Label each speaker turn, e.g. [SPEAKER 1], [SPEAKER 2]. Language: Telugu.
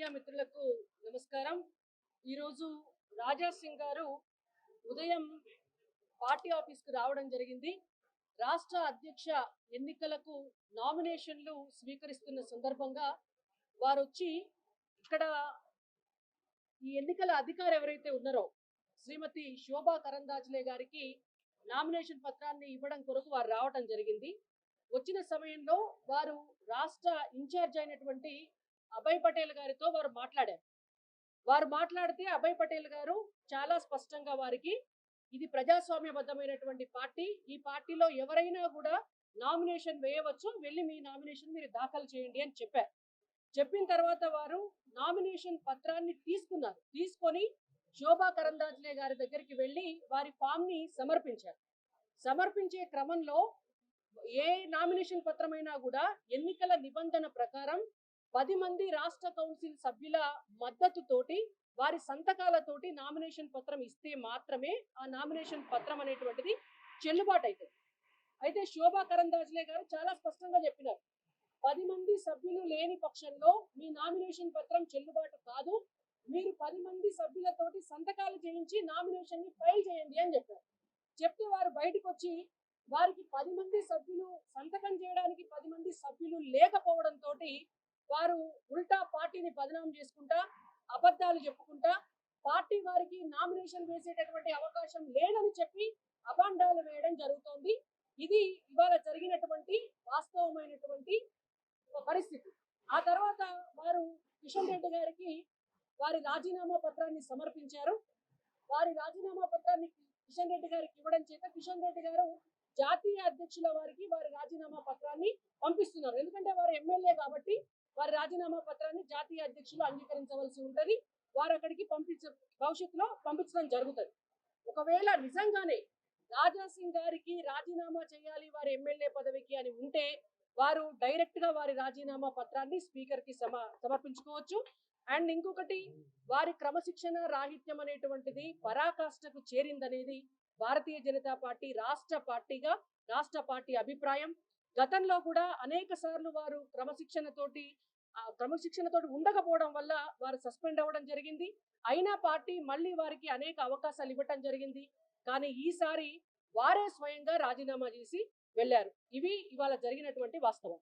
[SPEAKER 1] మీడియా మిత్రులకు నమస్కారం. ఈరోజు రాజా సింగ్ గారు ఉదయం పార్టీ ఆఫీస్కి రావడం జరిగింది. రాష్ట్ర అధ్యక్ష ఎన్నికలకు నామినేషన్లు స్వీకరిస్తున్న సందర్భంగా వారు వచ్చి ఇక్కడ ఈ ఎన్నికల అధికారి ఎవరైతే ఉన్నారో శ్రీమతి శోభా కరందాజ్లే గారికి నామినేషన్ పత్రాన్ని ఇవ్వడం కొరకు వారు రావడం జరిగింది. వచ్చిన సమయంలో వారు రాష్ట్ర ఇన్ఛార్జ్ అయినటువంటి అభయ్ పటేల్ గారితో వారు మాట్లాడారు. వారు మాట్లాడితే అభయ్ పటేల్ గారు చాలా స్పష్టంగా వారికి ఇది ప్రజాస్వామ్యబద్ధమైనటువంటి పార్టీ, ఈ పార్టీలో ఎవరైనా కూడా నామినేషన్ వేయవచ్చు, వెళ్ళి మీ నామినేషన్ మీరు దాఖలు చేయండి అని చెప్పారు. చెప్పిన తర్వాత వారు నామినేషన్ పత్రాన్ని తీసుకున్నారు. తీసుకొని శోభా కరందాజ్లే గారి దగ్గరికి వెళ్ళి వారి ఫామ్ ని సమర్పించారు. సమర్పించే క్రమంలో ఏ నామినేషన్ పత్రమైనా కూడా ఎన్నికల నిబంధన ప్రకారం 10 మంది రాష్ట్ర కౌన్సిల్ సభ్యుల మద్దతుతోటి వారి సంతకాలతోటి నామినేషన్ పత్రం ఇస్తే మాత్రమే ఆ నామినేషన్ పత్రం అనేటువంటిది చెల్లుబాటు అవుతుంది. అయితే శోభా కరందాజ్లే గారు చాలా స్పష్టంగా చెప్పినారు, 10 మంది సభ్యులు లేని పక్షంలో మీ నామినేషన్ పత్రం చెల్లుబాటు కాదు, మీరు 10 మంది సభ్యులతోటి సంతకాలు చేయించి నామినేషన్ ని ఫైల్ చేయండి అని చెప్పారు. చెప్తే వారు బయటకు వచ్చి వారికి 10 మంది సభ్యులు సంతకం చేయడానికి 10 మంది సభ్యులు లేకపోవడంతో వారు ఉల్టా పార్టీని బదనాం చేసుకుంటా, అబద్ధాలు చెప్పుకుంటా, పార్టీ వారికి నామినేషన్ వేసేటటువంటి అవకాశం లేదని చెప్పి అభాండాలు వేయడం జరుగుతోంది. ఇది ఇవాళ జరిగినటువంటి వాస్తవమైనటువంటి పరిస్థితి. ఆ తర్వాత వారు కిషన్ రెడ్డి గారికి వారి రాజీనామా పత్రాన్ని సమర్పించారు. వారి రాజీనామా పత్రాన్ని కిషన్ రెడ్డి గారికి ఇవ్వడం చేత కిషన్ రెడ్డి గారు జాతీయ అధ్యక్షుల వారికి వారి రాజీనామా పత్రాన్ని పంపిస్తున్నారు. ఎందుకంటే వారు ఎమ్మెల్యే కాబట్టి వారి రాజీనామా పత్రాన్ని జాతీయ అధ్యక్షులు అంగీకరించవలసి ఉంటుంది. వారు అక్కడికి భవిష్యత్తులో పంపించడం జరుగుతుంది. ఒకవేళ నిజంగానే రాజా సింగ్ గారికి రాజీనామా చేయాలి వారి ఎమ్మెల్యే పదవికి అని ఉంటే వారు డైరెక్ట్ గా వారి రాజీనామా పత్రాన్ని స్పీకర్ కి సమర్పించుకోవచ్చు. అండ్ ఇంకొకటి, వారి క్రమశిక్షణ రాహిత్యం అనేటువంటిది పరాకాష్ఠకు చేరిందనేది భారతీయ జనతా పార్టీ రాష్ట్ర పార్టీ అభిప్రాయం. గతంలో కూడా అనేక సార్లు వారు క్రమశిక్షణతోటి ఉండకపోవడం వల్ల వారు సస్పెండ్ అవ్వడం జరిగింది. అయినా పార్టీ మళ్ళీ వారికి అనేక అవకాశాలు ఇవ్వటం జరిగింది. కానీ ఈసారి వారే స్వయంగా రాజీనామా చేసి వెళ్లారు. ఇవి ఇవాళ జరిగినటువంటి వాస్తవం.